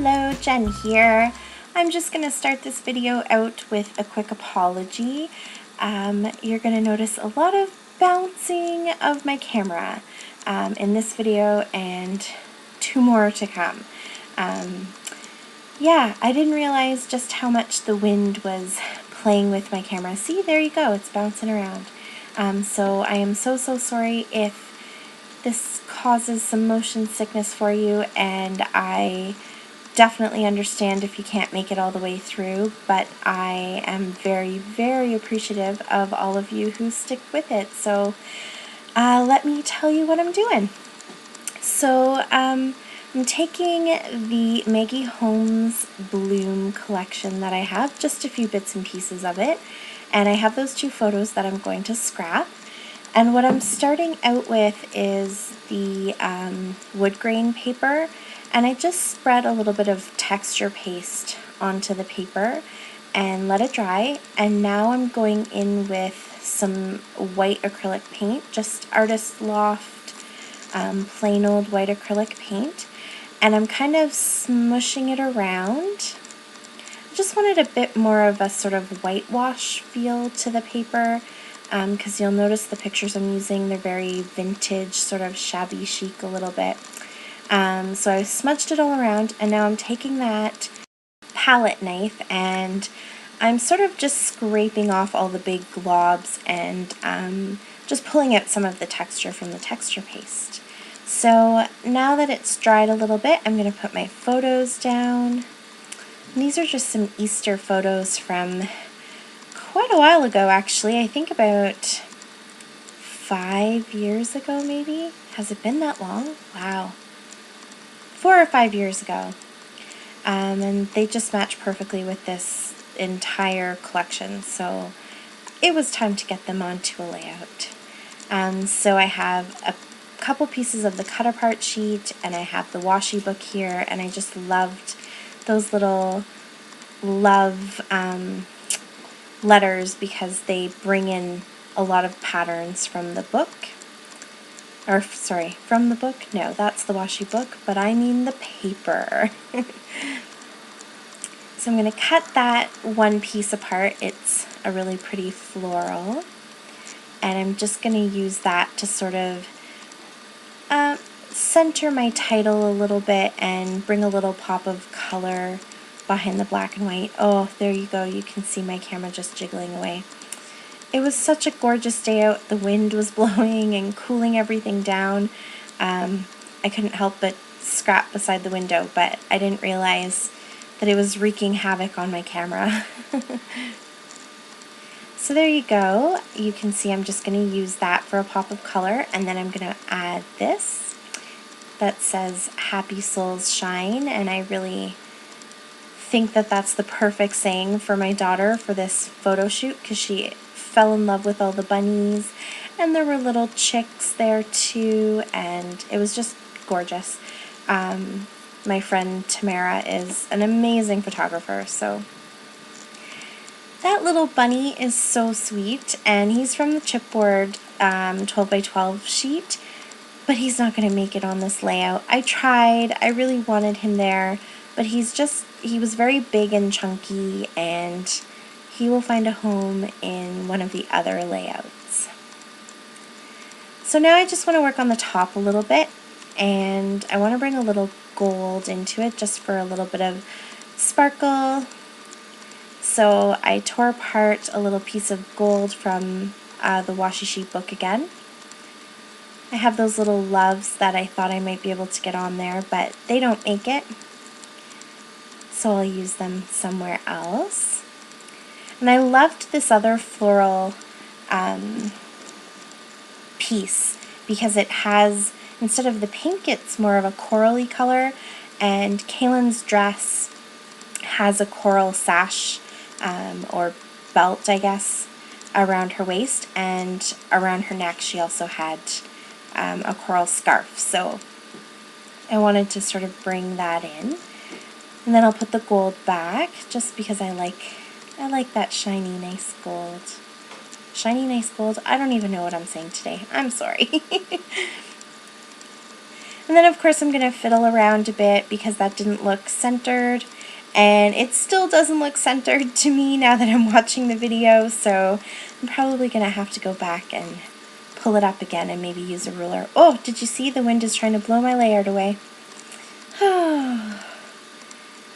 Hello, Jen here. I'm just going to start this video out with a quick apology. You're going to notice a lot of bouncing of my camera in this video and two more to come. Yeah, I didn't realize just how much the wind was playing with my camera. See, there you go, it's bouncing around. So I am so sorry if this causes some motion sickness for you, and I definitely understand if you can't make it all the way through, but I am very appreciative of all of you who stick with it. So let me tell you what I'm doing. So I'm taking the Maggie Holmes Bloom collection that I have, just a few bits and pieces of it, and I have those two photos that I'm going to scrap. And what I'm starting out with is the wood grain paper, and I just spread a little bit of texture paste onto the paper and let it dry. And now I'm going in with some white acrylic paint, just Artist Loft plain old white acrylic paint, and I'm kind of smushing it around. I just wanted a bit more of a sort of whitewash feel to the paper, because you'll notice the pictures I'm using, they're very vintage, sort of shabby chic a little bit. So I smudged it all around, and now I'm taking that palette knife and I'm sort of just scraping off all the big globs and just pulling out some of the texture from the texture paste. So now that it's dried a little bit, I'm going to put my photos down. And these are just some Easter photos from quite a while ago, actually. I think about 5 years ago, maybe? Has it been that long? Wow. 4 or 5 years ago. And they just match perfectly with this entire collection, so it was time to get them onto a layout. So I have a couple pieces of the cut apart sheet, and I have the washi book here, and I just loved those little love letters because they bring in a lot of patterns from the book. Or, sorry, from the book? No, that's the washi book, but I mean the paper. So I'm going to cut that one piece apart. It's a really pretty floral, and I'm just going to use that to sort of center my title a little bit and bring a little pop of color behind the black and white. Oh, there you go. You can see my camera just jiggling away. It was such a gorgeous day out. The wind was blowing and cooling everything down. I couldn't help but scrap beside the window, but I didn't realize that it was wreaking havoc on my camera. So there you go. You can see I'm just going to use that for a pop of color, and then I'm going to add this that says Happy Souls Shine, and I really think that that's the perfect saying for my daughter for this photo shoot, because she fell in love with all the bunnies, and there were little chicks there too, and it was just gorgeous. My friend Tamara is an amazing photographer, so that little bunny is so sweet, and he's from the chipboard 12 by 12 sheet, but he's not going to make it on this layout. I tried. I really wanted him there, but he was very big and chunky, and he will find a home in one of the other layouts. So now I just want to work on the top a little bit, and I want to bring a little gold into it just for a little bit of sparkle. So I tore apart a little piece of gold from the washi sheet book again. I have those little loves that I thought I might be able to get on there, but they don't make it, so I'll use them somewhere else. And I loved this other floral piece because it has, instead of the pink, it's more of a corally color, and Kaylin's dress has a coral sash or belt, I guess, around her waist, and around her neck she also had a coral scarf, so I wanted to sort of bring that in. And then I'll put the gold back just because I like that shiny nice gold. Shiny nice gold? I don't even know what I'm saying today. I'm sorry. And And then of course I'm going to fiddle around a bit because that didn't look centered. And it still doesn't look centered to me now that I'm watching the video, so I'm probably going to have to go back and pull it up again and maybe use a ruler. Oh, did you see? The wind is trying to blow my layout away.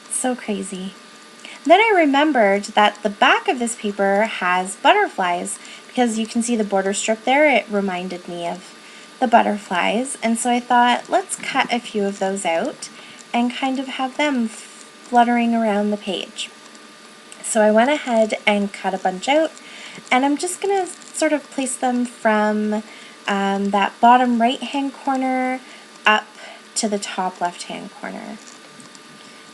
So crazy. Then I remembered that the back of this paper has butterflies because you can see the border strip there. It reminded me of the butterflies, and so I thought, let's cut a few of those out and kind of have them fluttering around the page. So I went ahead and cut a bunch out, and I'm just going to sort of place them from that bottom right hand corner up to the top left hand corner.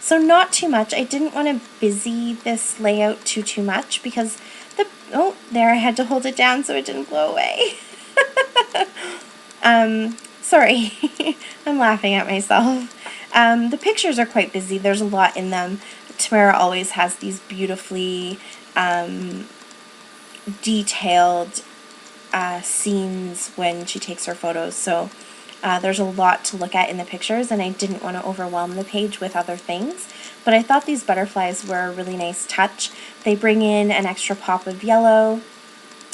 So not too much. I didn't want to busy this layout too much because oh, there, I had to hold it down so it didn't blow away. Sorry, I'm laughing at myself. The pictures are quite busy. There's a lot in them. Tamara always has these beautifully detailed scenes when she takes her photos, so there's a lot to look at in the pictures, and I didn't want to overwhelm the page with other things, but I thought these butterflies were a really nice touch. They bring in an extra pop of yellow,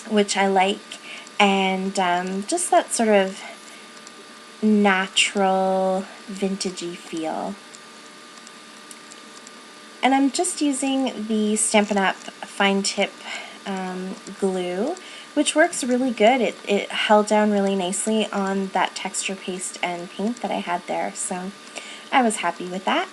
which I like, and just that sort of natural vintagey feel. And I'm just using the Stampin' Up! Fine Tip glue, which works really good. It held down really nicely on that texture paste and paint that I had there, so I was happy with that.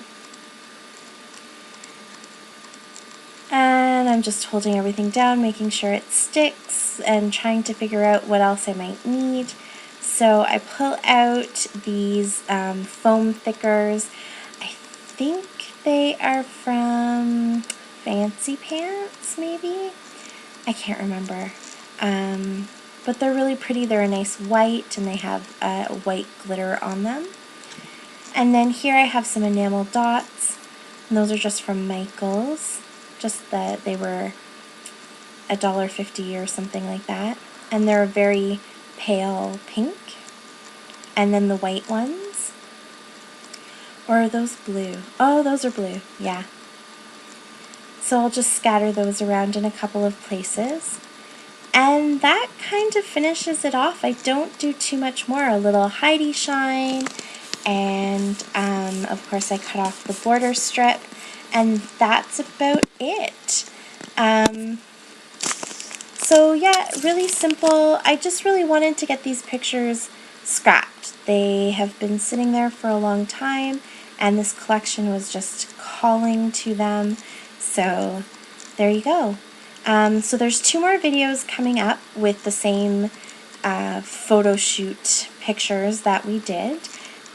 And I'm just holding everything down, making sure it sticks, and trying to figure out what else I might need. So I pull out these foam thickers. I think they are from Fancy Pants, maybe? I can't remember. But they're really pretty. They're a nice white, and they have white glitter on them. And then here I have some enamel dots, and those are just from Michaels. Just that they were $1.50 or something like that. And they're a very pale pink. And then the white ones. Or are those blue? Oh, those are blue, yeah. So I'll just scatter those around in a couple of places. And that kind of finishes it off. I don't do too much more. A little Heidi shine, and of course I cut off the border strip, and that's about it. So yeah, really simple. I just really wanted to get these pictures scrapped. They have been sitting there for a long time, and this collection was just calling to them. So there you go. So there's 2 more videos coming up with the same photo shoot pictures that we did,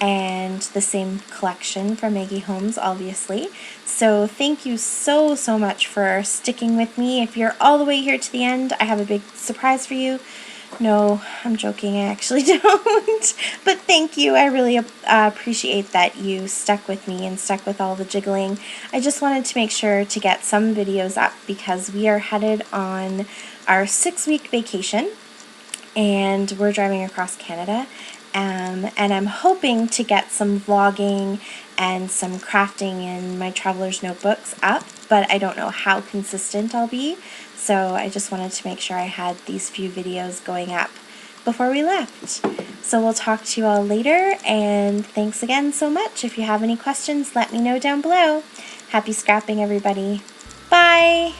and the same collection from Maggie Holmes, obviously. So thank you so much for sticking with me. If you're all the way here to the end, I have a big surprise for you. No, I'm joking, I actually don't. But thank you, I really appreciate that you stuck with me and stuck with all the jiggling. I just wanted to make sure to get some videos up because we are headed on our 6-week vacation, and we're driving across Canada. And I'm hoping to get some vlogging and some crafting in my traveler's notebooks up, but I don't know how consistent I'll be. So I just wanted to make sure I had these few videos going up before we left. So we'll talk to you all later, and thanks again so much. If you have any questions, let me know down below. Happy scrapping, everybody. Bye!